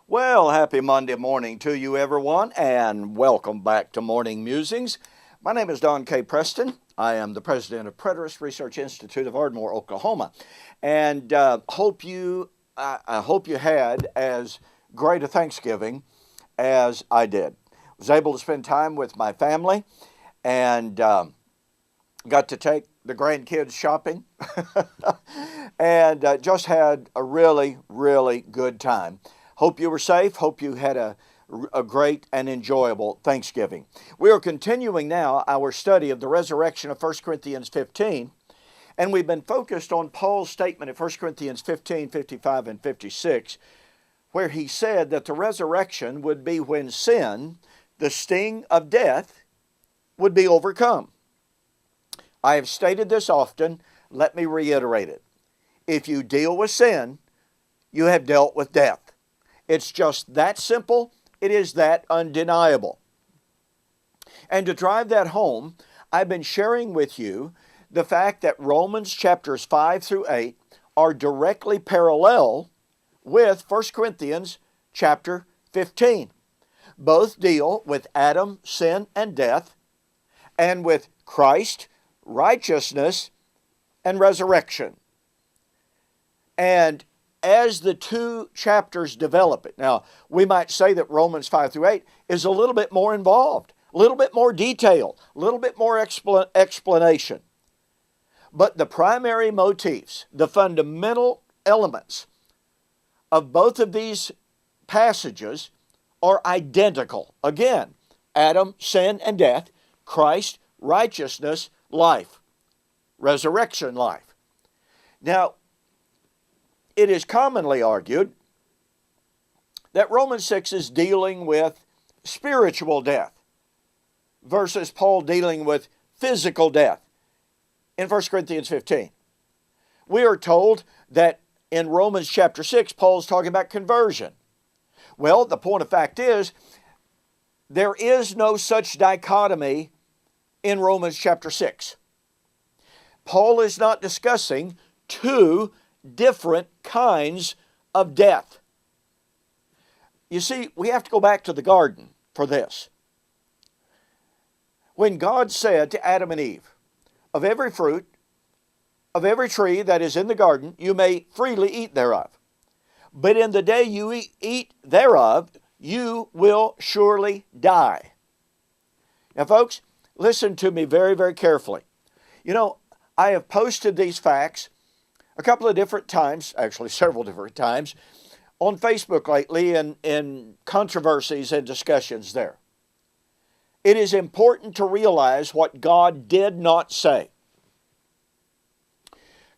Well, happy Monday morning to you, everyone, and welcome back to Morning Musings. My name is Don K. Preston. I am the president of Preterist Research Institute of Ardmore, Oklahoma, and I hope you had as great a Thanksgiving as I did. Was able to spend time with my family, and got to take the grandkids shopping, and just had a really, really good time. Hope you were safe. Hope you had a great and enjoyable Thanksgiving. We are continuing now our study of the resurrection of 1 Corinthians 15, and we've been focused on Paul's statement in 1 Corinthians 15, 55, and 56, where he said that the resurrection would be when sin, the sting of death, would be overcome. I have stated this often. Let me reiterate it. If you deal with sin, you have dealt with death. It's just that simple. It is that undeniable. And to drive that home, I've been sharing with you the fact that Romans chapters 5 through 8 are directly parallel with 1 Corinthians chapter 15. Both deal with Adam, sin, and death, and with Christ, righteousness, and resurrection. And as the two chapters develop it, now we might say that Romans 5 through 8 is a little bit more involved, a little bit more detail, a little bit more explanation. But the primary motifs, the fundamental elements of both of these passages are identical. Again, Adam, sin and death, Christ, righteousness, life, resurrection life. Now, it is commonly argued that Romans 6 is dealing with spiritual death versus Paul dealing with physical death in 1 Corinthians 15. We are told that in Romans chapter 6, Paul's talking about conversion. Well, the point of fact is, there is no such dichotomy in Romans chapter 6. Paul is not discussing two different kinds of death. You see, we have to go back to the garden for this. When God said to Adam and Eve, of every fruit, of every tree that is in the garden, you may freely eat thereof. But in the day you eat thereof, you will surely die. Now, folks, listen to me very, very carefully. You know, I have posted these facts a couple of different times, actually several different times, on Facebook lately in controversies and discussions there. It is important to realize what God did not say.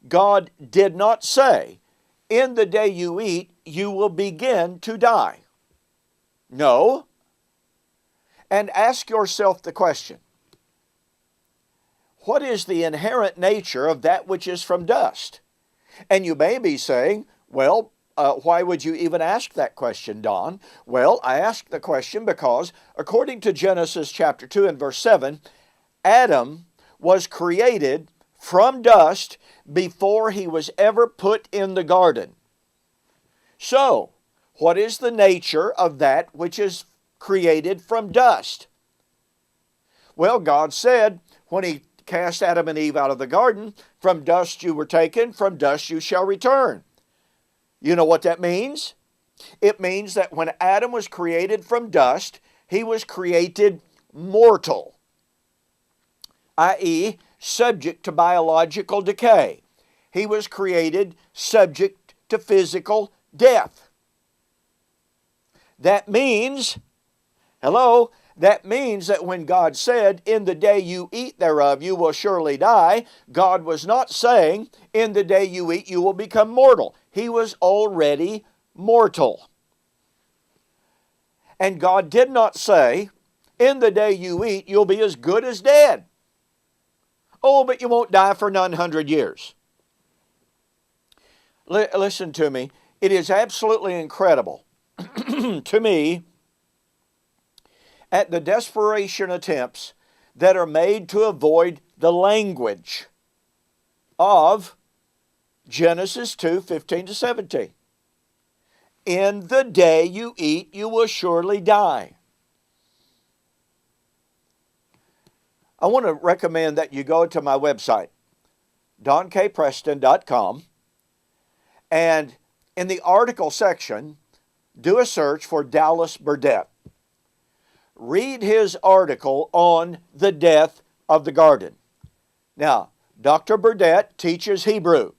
God did not say, in the day you eat, you will begin to die. No. And ask yourself the question, what is the inherent nature of that which is from dust? And you may be saying, well, why would you even ask that question, Don? Well, I ask the question because, according to Genesis chapter 2 and verse 7, Adam was created from dust before he was ever put in the garden. So, what is the nature of that which is created from dust? Well, God said, when He cast Adam and Eve out of the garden, from dust you were taken, from dust you shall return. You know what that means? It means that when Adam was created from dust, he was created mortal, i.e., subject to biological decay. He was created subject to physical death. That means, that means that when God said, in the day you eat thereof, you will surely die, God was not saying, in the day you eat, you will become mortal. He was already mortal. And God did not say, in the day you eat, you'll be as good as dead. Oh, but you won't die for 900 years. Listen to me. It is absolutely incredible to me at the desperation attempts that are made to avoid the language of Genesis 2:15 to 17. in the day you eat, you will surely die. I want to recommend that you go to my website, donkpreston.com, and in the article section, do a search for Dallas Burdett. Read his article on the death of the garden. Now, Dr. Burdett teaches Hebrew.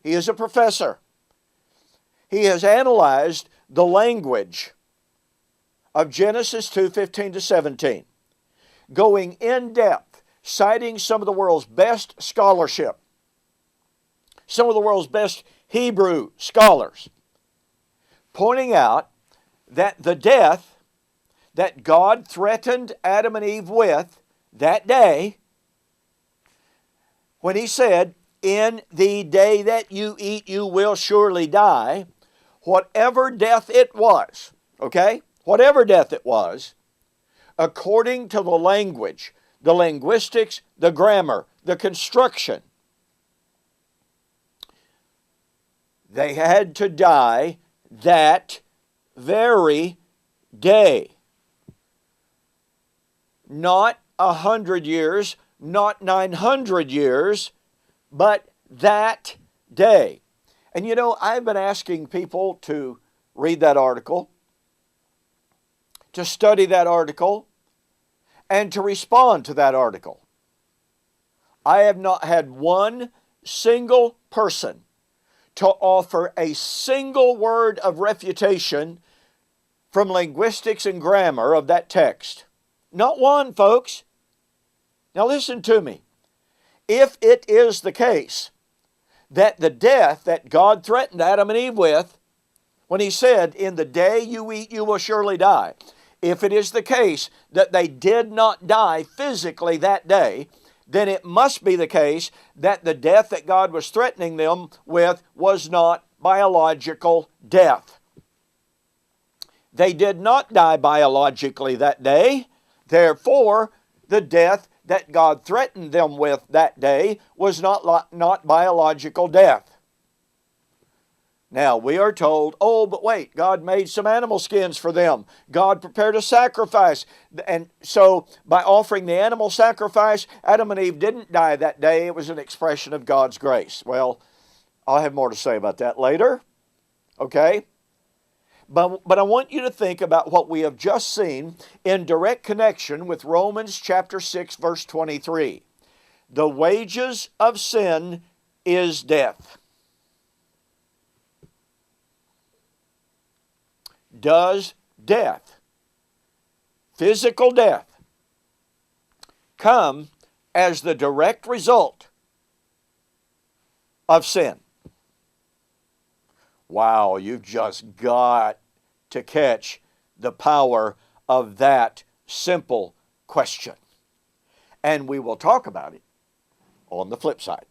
He is a professor. He has analyzed the language of Genesis 2:15 to 17, going in depth, citing some of the world's best scholarship, some of the world's best Hebrew scholars, pointing out that the death that God threatened Adam and Eve with that day, when He said, in the day that you eat, you will surely die, whatever death it was, okay? Whatever death it was, according to the language, the linguistics, the grammar, the construction, they had to die that very day. Not 100 years, not 900 years, but that day. And you know, I've been asking people to read that article, to study that article, and to respond to that article. I have not had one single person to offer a single word of refutation from linguistics and grammar of that text. Not one, folks. Now listen to me. If it is the case that the death that God threatened Adam and Eve with, when He said, in the day you eat, you will surely die, if it is the case that they did not die physically that day, then it must be the case that the death that God was threatening them with was not biological death. They did not die biologically that day. Therefore, the death that God threatened them with that day was not biological death. Now, we are told, oh, but wait, God made some animal skins for them. God prepared a sacrifice. And so, by offering the animal sacrifice, Adam and Eve didn't die that day. It was an expression of God's grace. Well, I'll have more to say about that later. Okay? But I want you to think about what we have just seen in direct connection with Romans chapter 6, verse 23. The wages of sin is death. Does death, physical death, come as the direct result of sin? Wow, you've just got to catch the power of that simple question. And we will talk about it on the flip side.